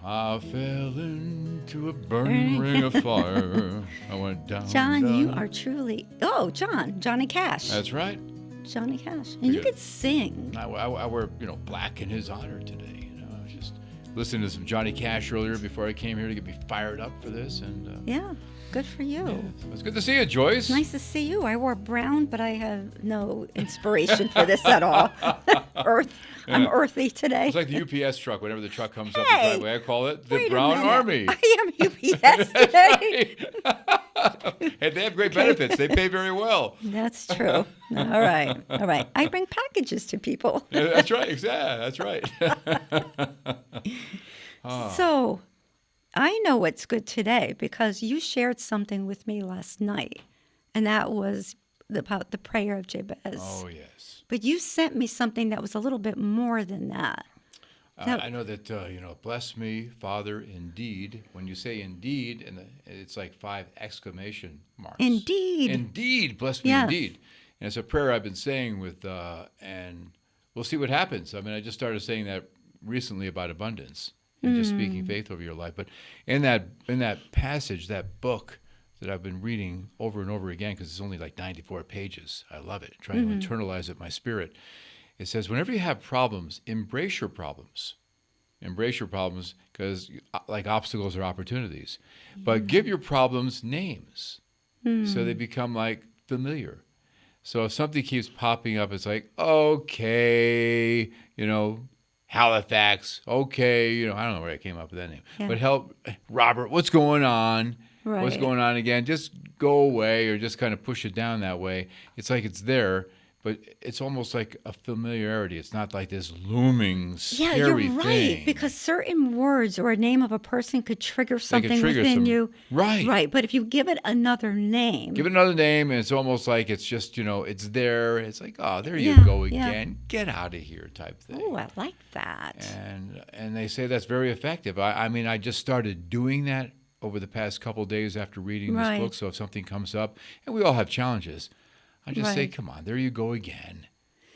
I fell into a burning ring of fire. I went down. John, down. you are truly... Oh, Johnny Cash. That's right. Johnny Cash. And you could sing. I wear, black in his honor today. I was just listening to some Johnny Cash earlier before I came here to get me fired up for this. And yeah, good for you. Yeah, it's good to see you, Joyce. Nice to see you. I wore brown, but I have no inspiration for this at all. I'm earthy today. It's like the UPS truck. Whenever the truck comes up the Hey, driveway, I call it the wait a Brown minute. Army. I am UPS today. Hey, they have great benefits. They pay very well. That's true. All right. I bring packages to people. Yeah, that's right. Exactly. That's right. So I know what's good today because you shared something with me last night, and that was about the prayer of Jabez. Oh, yes. But you sent me something that was a little bit more than that. I know that, bless me, Father, indeed. When you say indeed, and it's like 5 exclamation marks. Indeed. Indeed, bless me, Yes. indeed. And it's a prayer I've been saying with, and we'll see what happens. I mean, I just started saying that recently about abundance and just speaking faith over your life. But in that passage, that book that I've been reading over and over again, because it's only like 94 pages. I love it, trying to internalize it in my spirit. It says, whenever you have problems, embrace your problems. Embrace your problems because like obstacles are opportunities. But give your problems names so they become like familiar. So if something keeps popping up, it's like, okay, Halifax, okay, I don't know where I came up with that name. Yeah. But help, Robert, what's going on? Right. What's going on again? Just go away or just kind of push it down that way. It's like it's there. But it's almost like a familiarity. It's not like this looming, scary you're right, thing. because certain words or a name of a person could trigger something trigger within some- you. Right. Right, but if you give it another name. Give it another name, and it's almost like it's just, it's there. It's like, oh, there you Yeah, go yeah. again. Get out of here type thing. Oh, I like that. And they say that's very effective. I mean, I just started doing that over the past couple of days after reading this Right. book. So if something comes up, and we all have challenges, I just say, Right. come on, there you go again.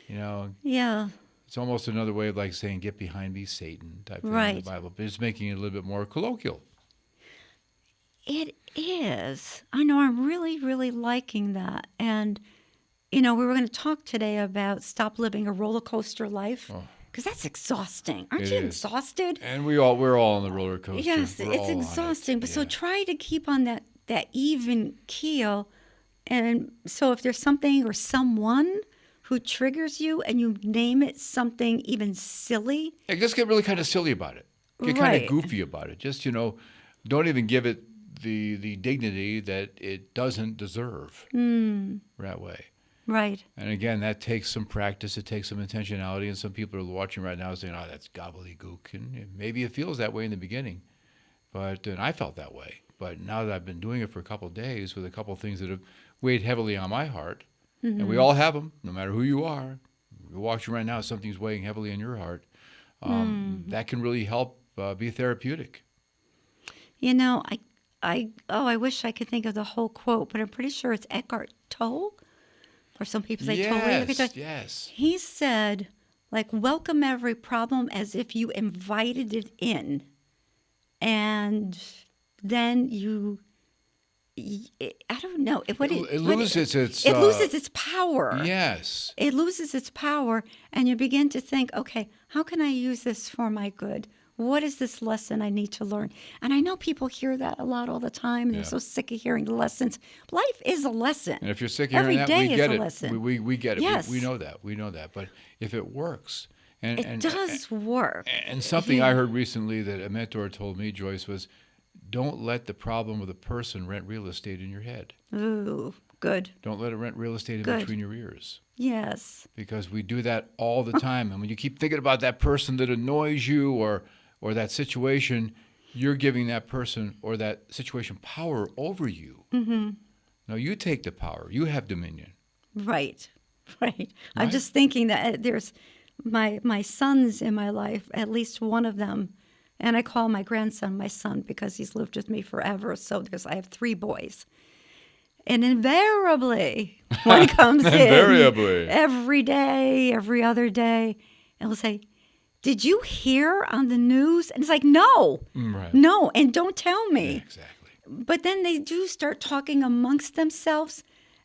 Yeah, It's almost another way of like saying, get behind me, Satan, type thing in Right. the Bible. But it's making it a little bit more colloquial. it is. I know I'm really, really liking that. And, we were going to talk today about stop living a roller coaster life. Because that's exhausting. Aren't It you is. exhausted? And we're all on the roller coaster. Yes, We're it's all on it. exhausting. But so Yeah. try to keep on that even keel. And so if there's something or someone who triggers you and you name it something even silly. Yeah, just get really kind of silly about it. Get kind Right. of goofy about it. Just, don't even give it the dignity that it doesn't deserve. That way. Right. And again, that takes some practice. It takes some intentionality. And some people are watching right now saying, oh, that's gobbledygook. And maybe it feels that way in the beginning. And I felt that way. But now that I've been doing it for a couple of days with a couple of things that have weighed heavily on my heart, and we all have them, no matter who you are. You're watching right now, something's weighing heavily on your heart. That can really help be therapeutic. I wish I could think of the whole quote, but I'm pretty sure it's Eckhart Tolle, or some people say Tolle. Yes. He said, welcome every problem as if you invited it in, and then I don't know. It loses its power. Yes. It loses its power, and you begin to think, okay, how can I use this for my good? What is this lesson I need to learn? And I know people hear that a lot all the time, and they're so sick of hearing the lessons. Life is a lesson. And if you're sick of hearing that, Every we day get is it. a lesson. We get it. Yes. We know that. We know that. But if it works, It does work. And something I heard recently that a mentor told me, Joyce, was don't let the problem of the person rent real estate in your head. Ooh, good. Don't let it rent real estate in Good. between your ears. Yes. Because we do that all the time. And when you keep thinking about that person that annoys you or that situation, you're giving that person or that situation power over you. Mm-hmm. Now you take the power. You have dominion. Right. I'm just thinking that there's my sons in my life, at least one of them, and I call my grandson my son because he's lived with me forever. So I have 3 boys. And invariably, one comes in Invariably. every day, every other day, and will say, did you hear on the news? And it's like, no, Right. no, and don't tell me. Yeah, exactly. But then they do start talking amongst themselves,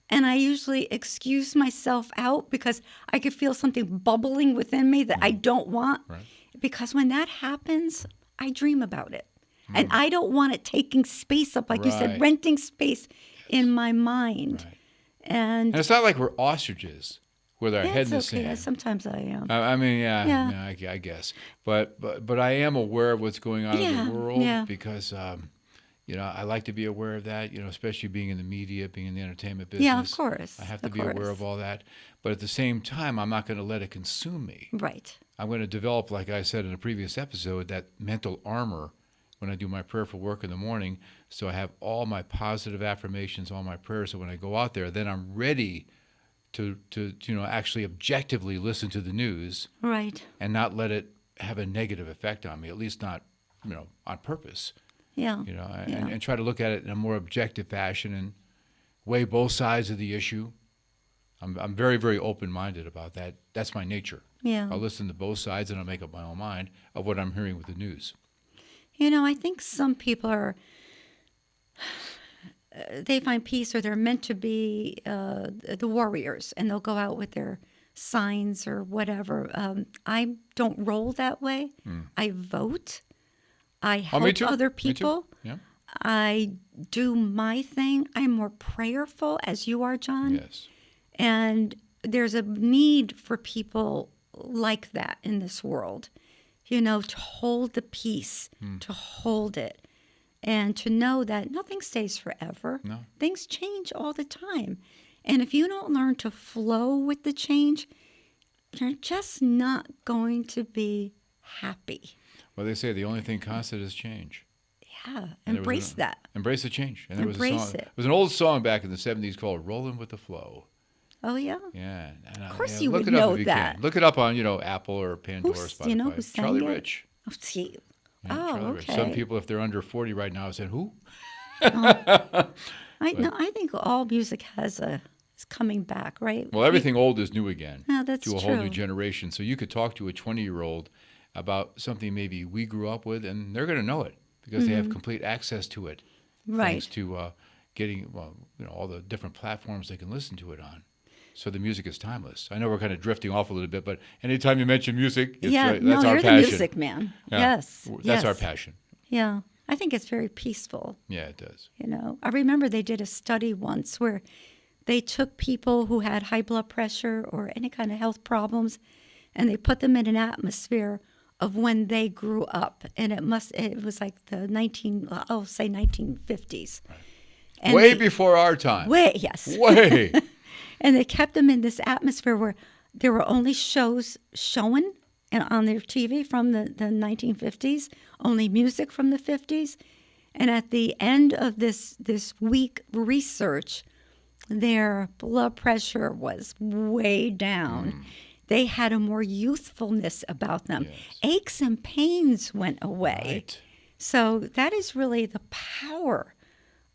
and I usually excuse myself out because I could feel something bubbling within me that I don't want. Right. Because when that happens, I dream about it. And I don't want it taking space up, like you said, Right. renting space in my mind. Right. And And it's not like we're ostriches with our head in the it's okay. sand. Sometimes I am. I mean, Yeah. I guess. But I am aware of what's going on in Yeah, the world yeah. because, I like to be aware of that, especially being in the media, being in the entertainment business. Yeah, of course. I have to of be course. aware of all that. But at the same time, I'm not going to let it consume me. Right. I'm going to develop, like I said in a previous episode, that mental armor when I do my prayerful work in the morning. So I have all my positive affirmations, all my prayers. So when I go out there, then I'm ready to actually objectively listen to the news Right. and not let it have a negative effect on me, at least not, on purpose. Yeah. And try to look at it in a more objective fashion and weigh both sides of the issue. I'm very, very open-minded about that. That's my nature. Yeah. I'll listen to both sides and I'll make up my own mind of what I'm hearing with the news. I think some people they find peace, or they're meant to be the warriors, and they'll go out with their signs or whatever. I don't roll that way. I vote. I help me too. other Me too. people. Yeah. I do my thing. I'm more prayerful, as you are, John. Yes. And there's a need for people like that in this world, to hold the peace, to hold it, and to know that nothing stays forever. No. Things change all the time. And if you don't learn to flow with the change, you're just not going to be happy. Well, they say the only thing constant is change. Yeah, And embrace that. Embrace the change. And there was a Embrace song. it. It was an old song back in the 70s called "Rolling with the Flow." Oh, yeah? Yeah. Of course you look would it up know if you that. Can. Look it up on, Apple or Pandora, Spotify. Do you know who sang Charlie it? Rich. Oh, see. Yeah, Oh, Charlie Rich. okay. Some people, if they're under 40 right now, say, "Who?" I think all music is coming back, right? Well, everything old is new again. Yeah, that's to a whole new true. generation. So you could talk to a 20-year-old about something maybe we grew up with, and they're going to know it because they have complete access to it. Right. Thanks to getting all the different platforms they can listen to it on. So the music is timeless. I know we're kind of drifting off a little bit, but anytime you mention music, it's, that's no, our you're passion. the music man. Yeah. Yes, That's our yes. passion. Yeah, I think it's very peaceful. Yeah, it does. I remember they did a study once where they took people who had high blood pressure or any kind of health problems, and they put them in an atmosphere of when they grew up, and it was like the 1950s. Right. And Way before our time. yes. Way. And they kept them in this atmosphere where there were only shows showing on their TV from the 1950s, only music from the 50s. And at the end of this week research, their blood pressure was way down. They had a more youthfulness about them. Yes. Aches and pains went away. Right. So that is really the power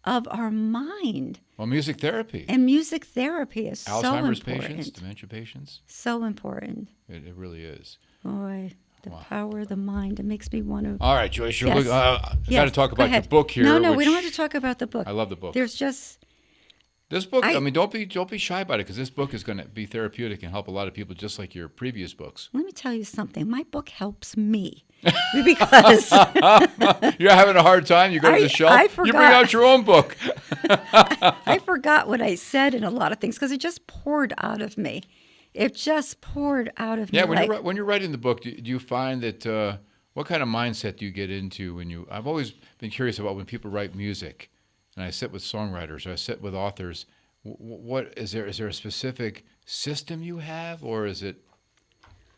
of our mind. Well, music therapy. And music therapy is so Alzheimer's important. patients, dementia patients. So important. It really is. Boy, the Wow. power of the mind. It makes me want to. All right, Joyce, you're Yes. got to Yes, talk go about your ahead. book here. No, we which- don't have to talk about the book. I love the book. There's just. This book, I- I mean, don't be shy about it because this book is going to be therapeutic and help a lot of people, just like your previous books. Let me tell you something. My book helps me because You're having a hard time. You go to the shelf. I You bring forgot. out your own book. I forgot what I said in a lot of things because it just poured out of me. It just poured out of me. Yeah, like, when you're writing the book, do you find that what kind of mindset do you get into when you? I've always been curious about when people write music, and I sit with songwriters or I sit with authors. What is there? Is there a specific system you have, or is it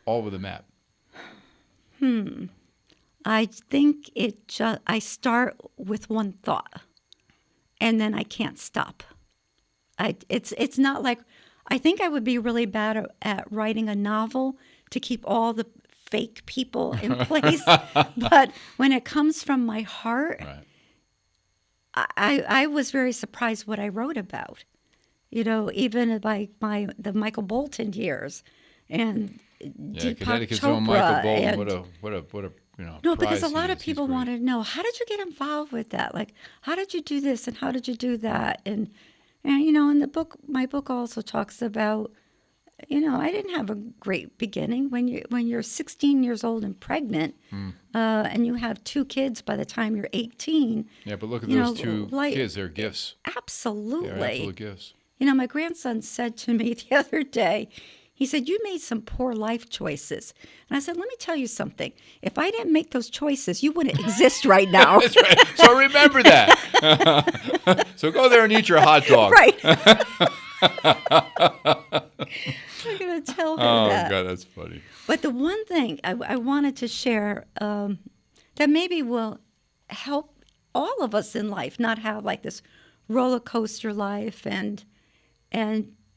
all over the map? I think I start with one thought, and then I can't stop. It's not like, I think I would be really bad at writing a novel to keep all the fake people in place. But when it comes from my heart, Right. I was very surprised what I wrote about. Even by the Michael Bolton years, and Yeah, Deepak Connecticut's own Michael Chopra. Bolton. And what a no, because a prize lot he of is. He's people great. wanted to know, how did you get involved with that? Like, how did you do this and how did you do that? And in the book, my book also talks about, I didn't have a great beginning. When you're 16 years old and pregnant, and you have 2 kids by the time you're 18. Yeah, but look at you those know, 2 like, kids. They're gifts. Absolutely. They're absolute gifts. My grandson said to me the other day, he said, "You made some poor life choices." And I said, "Let me tell you something. If I didn't make those choices, you wouldn't exist right now." That's right. So remember that. So go there and eat your hot dog. Right. I'm going to tell her that. Oh, God, that's funny. But the one thing I wanted to share that maybe will help all of us in life not have like this roller coaster life and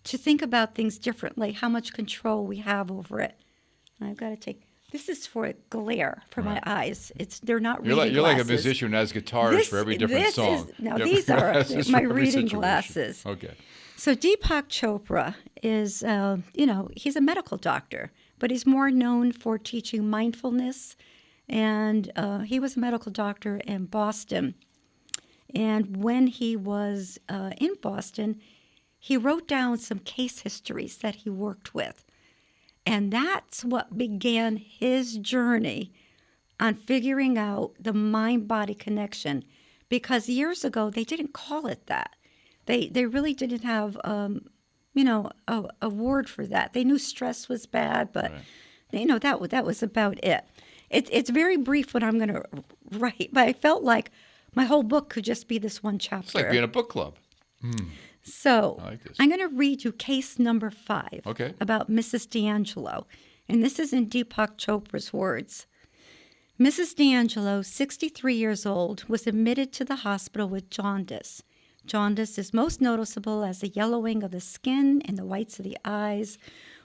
to think about things differently, how much control we have over it. And I've got to take, this is for glare for my eyes. They're not reading glasses. You're like a musician who has guitars for every different song. These are my reading glasses. Okay. So Deepak Chopra is, he's a medical doctor, but he's more known for teaching mindfulness. And he was a medical doctor in Boston. And when he was in Boston, he wrote down some case histories that he worked with. And that's what began his journey on figuring out the mind-body connection. Because years ago, they didn't call it that. They really didn't have, a word for that. They knew stress was bad, but, that was about it. It's very brief what I'm going to write, but I felt like my whole book could just be this one chapter. It's like being a book club. So I like this. I'm going to read you case number 5 about Mrs. D'Angelo. And this is in Deepak Chopra's words. Mrs. D'Angelo, 63 years old, was admitted to the hospital with jaundice. Jaundice is most noticeable as the yellowing of the skin and the whites of the eyes,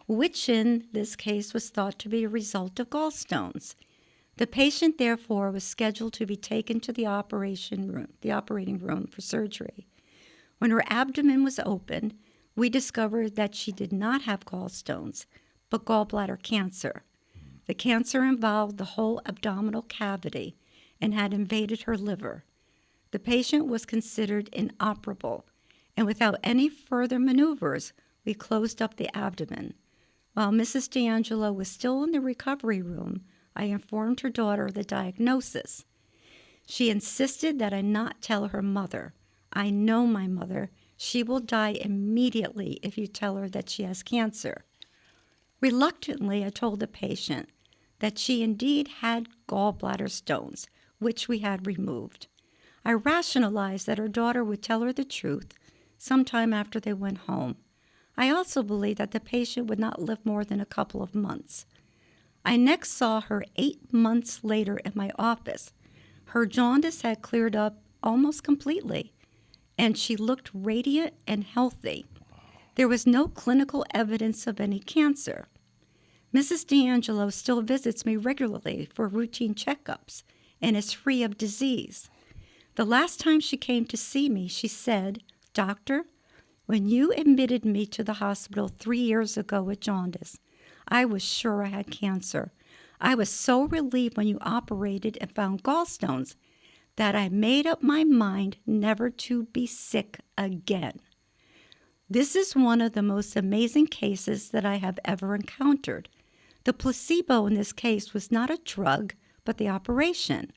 which in this case was thought to be a result of gallstones. The patient, therefore, was scheduled to be taken to the operating room for surgery. When her abdomen was opened, we discovered that she did not have gallstones, but gallbladder cancer. The cancer involved the whole abdominal cavity and had invaded her liver. The patient was considered inoperable, and without any further maneuvers, we closed up the abdomen. While Mrs. D'Angelo was still in the recovery room, I informed her daughter of the diagnosis. She insisted that I not tell her mother. "I know my mother. She will die immediately if you tell her that she has cancer." Reluctantly, I told the patient that she indeed had gallbladder stones, which we had removed. I rationalized that her daughter would tell her the truth sometime after they went home. I also believed that the patient would not live more than a couple of months. I next saw her 8 months later in my office. Her jaundice had cleared up almost completely, and she looked radiant and healthy. There was no clinical evidence of any cancer. Mrs. D'Angelo still visits me regularly for routine checkups and is free of disease. The last time she came to see me, she said, "Doctor, when you admitted me to the hospital 3 years ago with jaundice, I was sure I had cancer. I was so relieved when you operated and found gallstones that I made up my mind never to be sick again." This is one of the most amazing cases that I have ever encountered. The placebo in this case was not a drug, but the operation.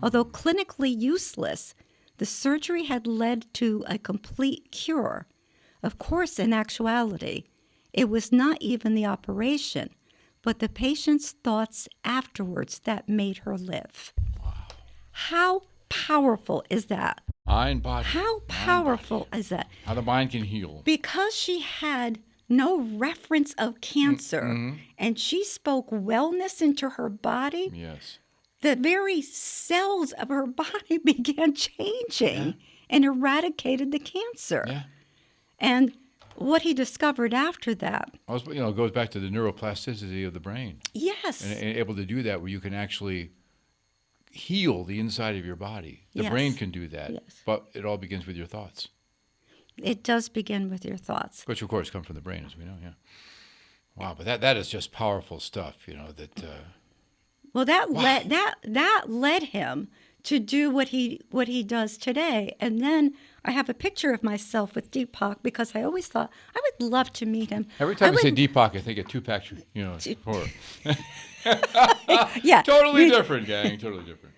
Although clinically useless, the surgery had led to a complete cure. Of course, in actuality, it was not even the operation, but the patient's thoughts afterwards that made her live. Wow. How powerful is that? Mind, body. How powerful is that? How the mind can heal. Because she had no reference of cancer and she spoke wellness into her body, Yes. the very cells of her body began changing and eradicated the cancer. Yeah. And what he discovered after that. It goes back to the neuroplasticity of the brain. Yes. And able to do that where you can actually heal the inside of your body. The brain can do that, but it all begins with your thoughts. It does begin with your thoughts. Which, of course, come from the brain, as we know, yeah. Wow, but that is just powerful stuff, that Well, that wow. led him to do what he does today. And then I have a picture of myself with Deepak because I always thought I would love to meet him. Every I time you say would, Deepak, I think of Tupac, horror. yeah, Totally different, gang. Totally different.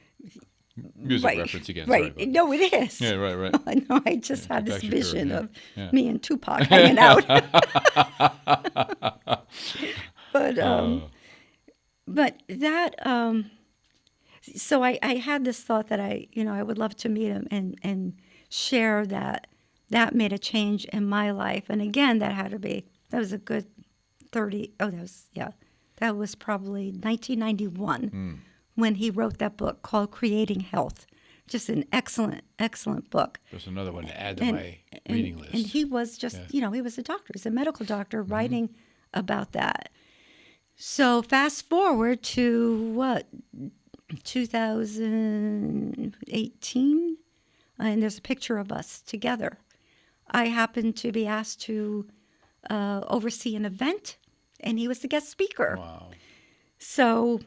Music right, reference again. Sorry right. about that. No, it is. Yeah, right. I know. I just had this Tupac Shakur, vision yeah. of Yeah. me and Tupac hanging out. But Oh, but that so I had this thought that I would love to meet him and share that made a change in my life. And again, that was a good 30, that was probably 1991 when he wrote that book called Creating Health. Just an excellent book. just another one to add to my reading list. And he was just, he was a doctor. He's a medical doctor writing about that. So fast forward to 2018, and there's a picture of us together. I happened to be asked to oversee an event, and he was the guest speaker. Wow. So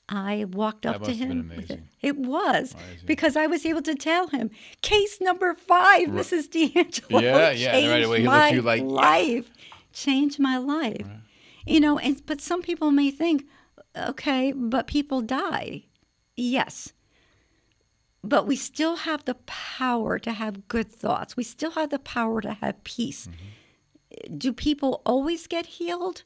I walked up That to must have him. been amazing. It was, Amazing. because I was able to tell him, case number 5, Mrs. D'Angelo, Yeah, changed right away he my looks at you like, life. Changed my life. Right. But some people may think, okay, but people die. Yes. But we still have the power to have good thoughts. We still have the power to have peace. Do people always get healed?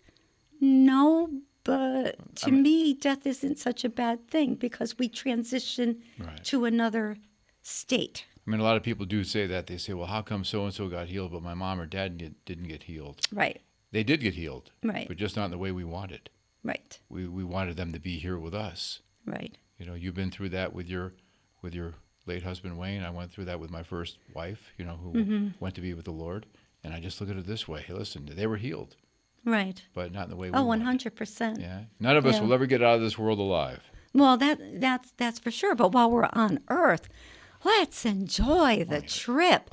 No, but to me, death isn't such a bad thing because we transition to another state. I mean, a lot of people do say that. They say, well, how come so-and-so got healed, but my mom or dad didn't get healed? Right. They did get healed, Right. but just not in the way we wanted. Right. We wanted them to be here with us. Right. You've been through that with your late husband, Wayne. I went through that with my first wife, who went to be with the Lord. And I just look at it this way. Hey, listen, they were healed, Right. but not in the way we Oh, wanted. 100%. Yeah. None of us Yeah. will ever get out of this world alive. Well, that's for sure. But while we're on Earth, let's enjoy the trip.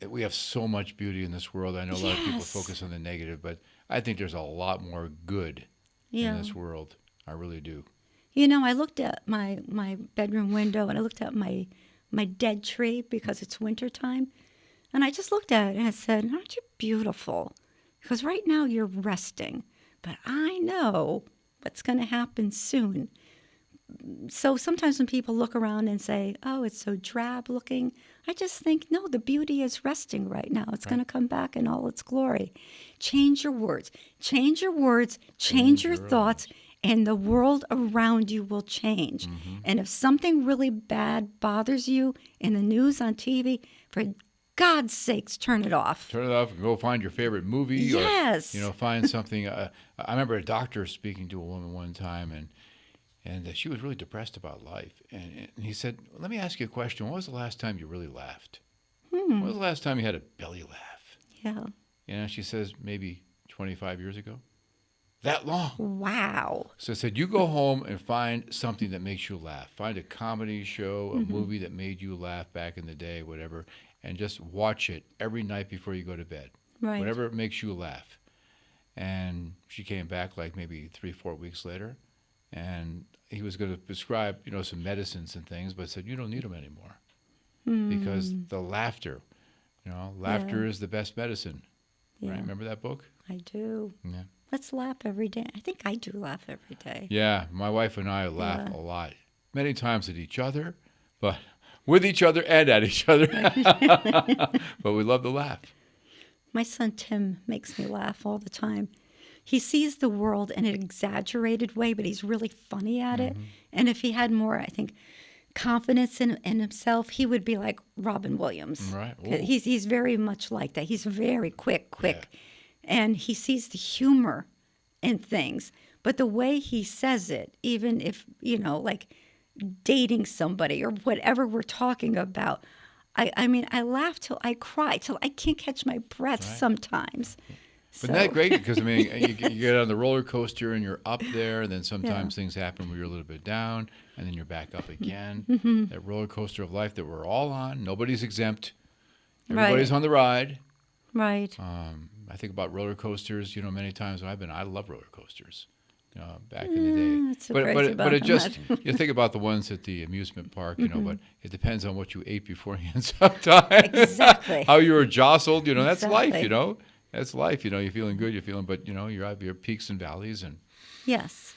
We have so much beauty in this world. I know a lot of people Yes. focus on the negative, but I think there's a lot more good in this world. I really do. I looked at my bedroom window and I looked at my dead tree because it's wintertime. And I just looked at it and I said, aren't you beautiful? Because right now you're resting, but I know what's going to happen soon. So sometimes when people look around and say, oh, it's so drab looking, I just think, no, the beauty is resting right now. It's going to come back in all its glory. Change your words. Change your words. Change your thoughts. And the world around you will change. And if something really bad bothers you in the news, on TV, for God's sakes, turn it off. Turn it off and go find your favorite movie. Yes. Or, find something. I remember a doctor speaking to a woman one time, and she was really depressed about life. And he said, let me ask you a question. When was the last time you really laughed? When was the last time you had a belly laugh? Yeah. She says, maybe 25 years ago. That long. Wow. So I said, you go home and find something that makes you laugh. Find a comedy show, a movie that made you laugh back in the day, whatever, and just watch it every night before you go to bed. Right. Whatever makes you laugh. And she came back like maybe 3-4 weeks later, and he was going to prescribe, some medicines and things, but said, you don't need them anymore. Because the laughter, laughter is the best medicine. Yeah. Right? Remember that book? I do. Yeah. Let's laugh every day. I think I do laugh every day. Yeah, my wife and I laugh a lot. Many times at each other, but with each other and at each other. But we love to laugh. My son Tim makes me laugh all the time. He sees the world in an exaggerated way, but he's really funny at it. And if he had more, I think, confidence in himself, he would be like Robin Williams. Right. He's very much like that. He's very quick. Yeah. And he sees the humor in things. But the way he says it, even if, like dating somebody or whatever we're talking about, I mean, I laugh till I cry, till I can't catch my breath sometimes. But isn't that great? Because, you get on the roller coaster and you're up there, and then sometimes things happen where you're a little bit down, and then you're back up again. That roller coaster of life that we're all on. Nobody's exempt. Everybody's on the ride. Right. I think about roller coasters. Many times I love roller coasters. Back in the day, It's so crazy about it just that. you think about the ones at the amusement park, but it depends on what you ate beforehand. Exactly. How you were jostled, that's life. Exactly. That's life. You're feeling good, but you have your peaks and valleys. And Yes.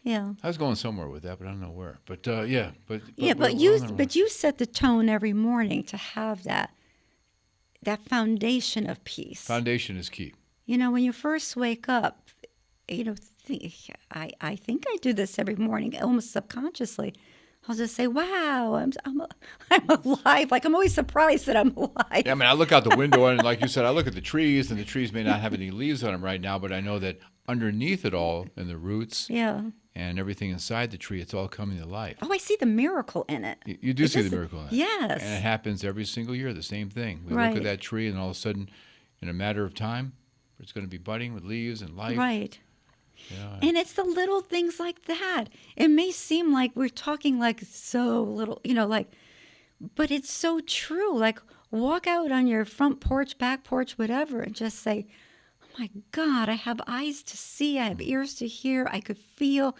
Yeah. I was going somewhere with that, but I don't know where. But yeah, but Yeah, we're but you set the tone every morning to have that foundation of peace. foundation is key. When you first wake up, I think I do this every morning, almost subconsciously. I'll just say, "Wow, I'm alive!" Like I'm always surprised that I'm alive. Yeah, I mean, I look out the window and, like you said, I look at the trees, and the trees may not have any leaves on them right now, but I know that underneath it all, in the roots Yeah. and everything inside the tree, it's all coming to life. Oh, I see the miracle in it. You do see the miracle in that. Yes. And it happens every single year, the same thing. We look Right. at that tree, and all of a sudden, in a matter of time, it's going to be budding with leaves and life. Right. Yeah. And it's the little things like that. It may seem like we're talking like so little, but it's so true. Like walk out on your front porch, back porch, whatever, and just say, "Oh my God, I have eyes to see. I have ears to hear. I could feel.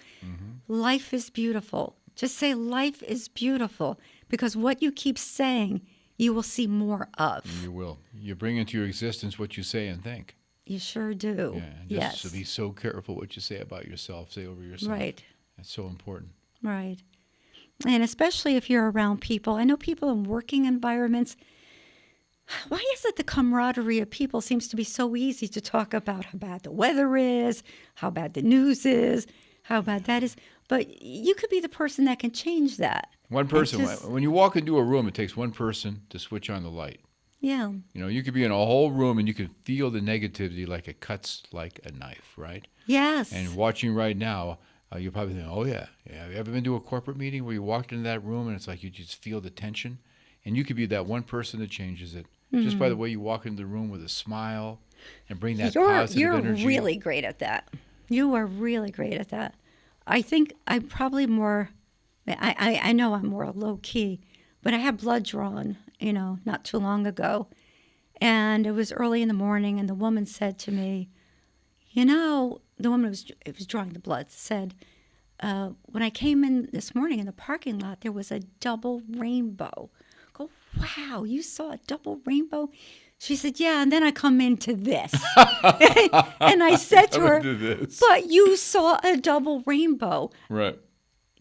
Life is beautiful." Just say life is beautiful, because what you keep saying, you will see more of. You will. You bring into your existence what you say and think. You sure do. Yeah. And Yes. just to be so careful what you say about yourself, say over yourself. Right. That's so important. Right. And especially if you're around people. I know people in working environments. Why is it the camaraderie of people seems to be so easy to talk about how bad the weather is, how bad the news is, how bad that is? But you could be the person that can change that. One person. just- When you walk into a room, it takes one person to switch on the light. Yeah. You could be in a whole room and you could feel the negativity like it cuts like a knife, right? Yes. And watching right now, you're probably thinking, oh, yeah. Have you ever been to a corporate meeting where you walked into that room and it's like you just feel the tension? And you could be that one person that changes it just by the way you walk into the room with a smile and bring that positive energy. You're really great at that. You are really great at that. I think I'm probably more, I know I'm more low key, but I had blood drawn, not too long ago. And it was early in the morning, and the woman said to me, the woman was drawing the blood, said, when I came in this morning in the parking lot, there was a double rainbow. I go, wow, you saw a double rainbow? She said, yeah, and then I come into this. And I said to her, but you saw a double rainbow. Right.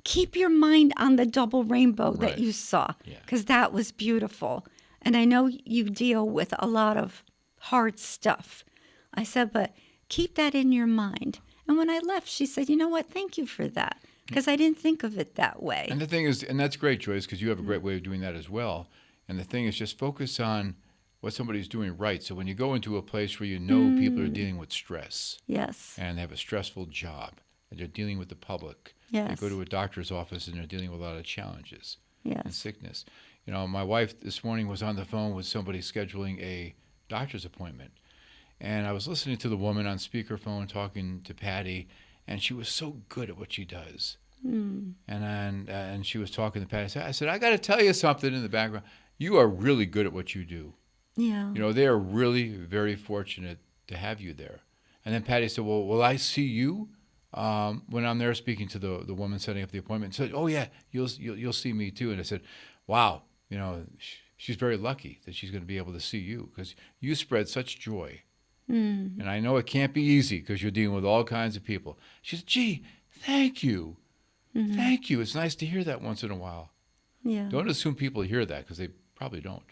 Keep your mind on the double rainbow Right. that you saw, Yeah. because that was beautiful. And I know you deal with a lot of hard stuff. I said, but keep that in your mind. And when I left, she said, you know what? Thank you for that, because I didn't think of it that way. And the thing is, and that's great, Joyce, because you have a great way of doing that as well. And the thing is, just focus on what somebody's doing right. So when you go into a place where people are dealing with stress Yes. and they have a stressful job and they're dealing with the public, Yes. they go to a doctor's office and they're dealing with a lot of challenges and Yes. sickness. My wife this morning was on the phone with somebody scheduling a doctor's appointment. And I was listening to the woman on speakerphone talking to Patty, and she was so good at what she does. And she was talking to Patty. I said, I got to tell you something in the background. You are really good at what you do. Yeah. They are really very fortunate to have you there. And then Patty said, well, will I see you when I'm there speaking to the woman setting up the appointment? She said, oh, yeah, you'll see me too. And I said, wow, she's very lucky that she's going to be able to see you, because you spread such joy. And I know it can't be easy because you're dealing with all kinds of people. She said, gee, thank you. Thank you. It's nice to hear that once in a while. Yeah. Don't assume people hear that, because they probably don't.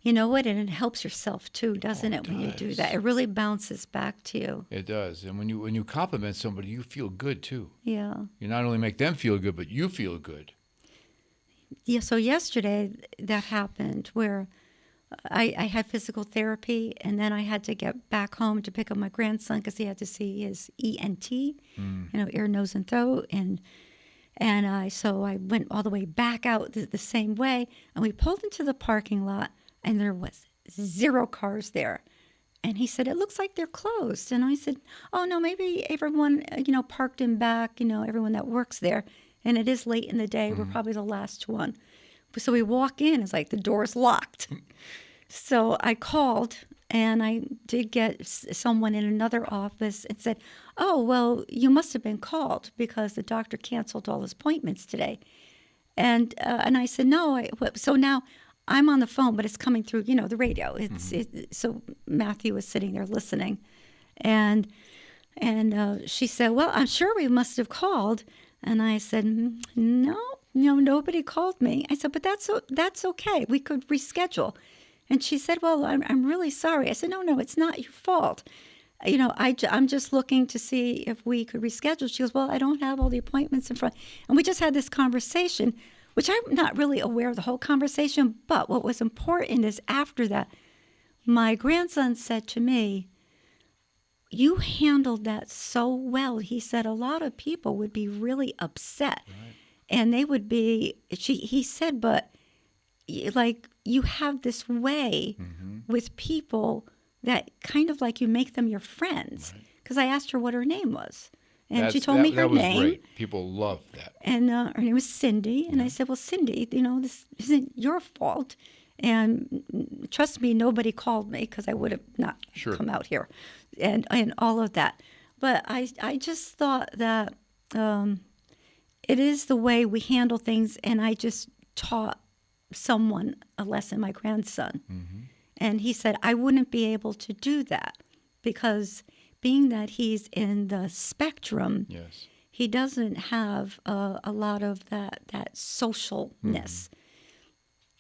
You know what? And it helps yourself too, doesn't it, when you do does. that? It really bounces back to you. It does. And when you compliment somebody, you feel good too. Yeah. You not only make them feel good, but you feel good. Yeah. So yesterday that happened where I had physical therapy, and then I had to get back home to pick up my grandson because he had to see his ENT, ear, nose, and throat. So I went all the way back out the same way, and we pulled into the parking lot, and there was 0 cars there. And he said, it looks like they're closed. And I said, oh, no, maybe everyone, parked in back, everyone that works there. And it is late in the day. We're probably the last one. So we walk in. It's like the door's locked. So I called, and I did get someone in another office and said, "Oh, well, you must have been called because the doctor canceled all his appointments today." And I said, "No." So now I'm on the phone, but it's coming through, the radio. So Matthew was sitting there listening, and she said, "Well, I'm sure we must have called." And I said, "No, nobody called me." I said, "But that's okay. We could reschedule." And she said, "Well, I'm really sorry." I said, No, it's not your fault. I'm just looking to see if we could reschedule." She goes, "Well, I don't have all the appointments in front." And we just had this conversation, which I'm not really aware of the whole conversation. But what was important is after that, my grandson said to me, "You handled that so well." He said a lot of people would be really upset. Right. And they would be, he said, "But like you have this way with people that kind of like you make them your friends." Because I asked her what her name was. And she told me her that was name. Great. People love that. And her name was Cindy. And I said, "Well, Cindy, this isn't your fault. And trust me, nobody called me because I would have not come out here and all of that." But I just thought that it is the way we handle things. And I just taught someone a lesson, my grandson. And he said, "I wouldn't be able to do that because being that he's in the spectrum, he doesn't have a lot of that socialness."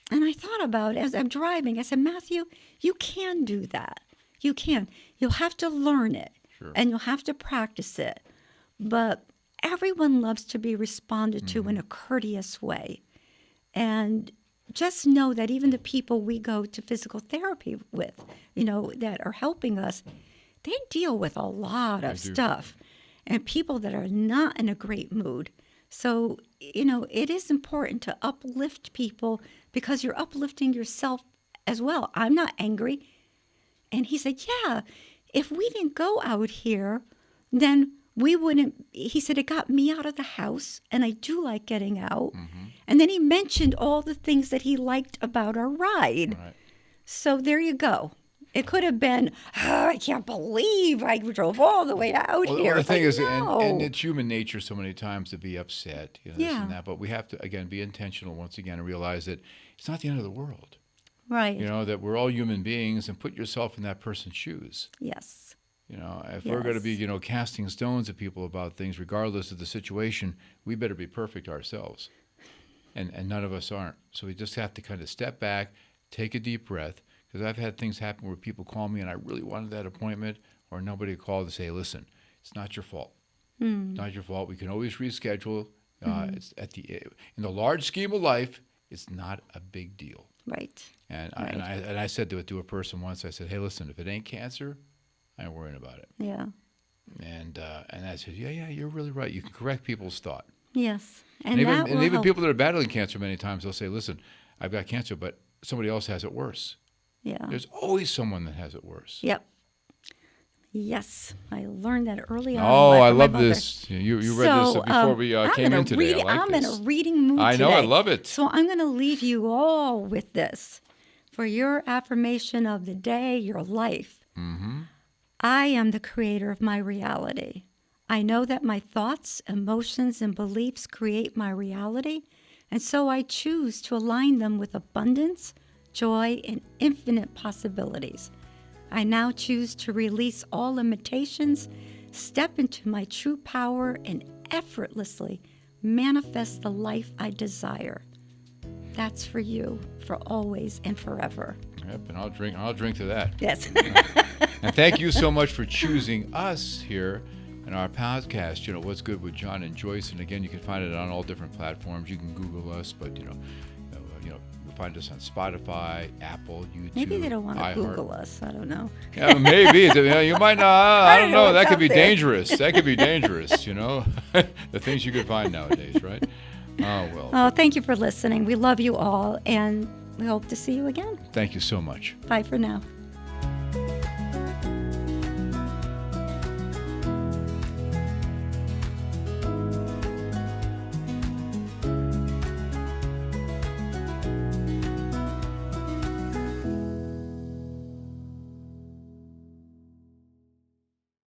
And I thought about it as I'm driving. I said, "Matthew, you can do that. You can. You'll have to learn it, and you'll have to practice it. But everyone loves to be responded to in a courteous way. And just know that even the people we go to physical therapy with, that are helping us, they deal with a lot of stuff and people that are not in a great mood. So, it is important to uplift people because you're uplifting yourself as well." I'm not angry. And he said, "Yeah, if we didn't go out here, then we wouldn't." He said, "It got me out of the house, and I do like getting out." And then he mentioned all the things that he liked about our ride. Right. So there you go. It could have been, "I can't believe I drove all the way out here." The thing is, no. and it's human nature so many times to be upset, this Yeah. and that. But we have to, again, be intentional once again and realize that it's not the end of the world. Right. That we're all human beings, and put yourself in that person's shoes. Yes. If we're going to be, casting stones at people about things, regardless of the situation, we better be perfect ourselves. And none of us aren't. So we just have to kind of step back, take a deep breath. Because I've had things happen where people call me and I really wanted that appointment, or nobody called to say, "Listen, it's not your fault. It's not your fault. We can always reschedule. It's in the large scheme of life, it's not a big deal." Right. And I said to a person once, I said, "Hey, listen, if it ain't cancer, I ain't worrying about it." Yeah. And I said, yeah, you're really right. You can correct people's thought. Yes. And that will even help. people that are battling cancer, many times they'll say, "Listen, I've got cancer, but somebody else has it worse." Yeah. There's always someone that has it worse. Yep. Yes, I learned that early on. Oh, I from my love mother. this. You read this before we came in today. I'm in a reading mood I know, today. I love it. So I'm going to leave you all with this. For your affirmation of the day, your life. I am the creator of my reality. I know that my thoughts, emotions, and beliefs create my reality, and so I choose to align them with abundance, joy, and infinite possibilities. I now choose to release all limitations, step into my true power, and effortlessly manifest the life I desire. That's for you, for always and forever. Yep, and I'll drink to that. Yes. And thank you so much for choosing us here in our podcast, What's Good with John and Joyce. And again, you can find it on all different platforms. You can Google us, but you'll find us on Spotify, Apple, YouTube. Maybe they don't want to iHeart. Google us. I don't know. Yeah, maybe. You might not. I don't know. That could be there. dangerous. That could be dangerous, The things you could find nowadays, right? Oh, well. Oh, thank you for listening. We love you all, and we hope to see you again. Thank you so much. Bye for now.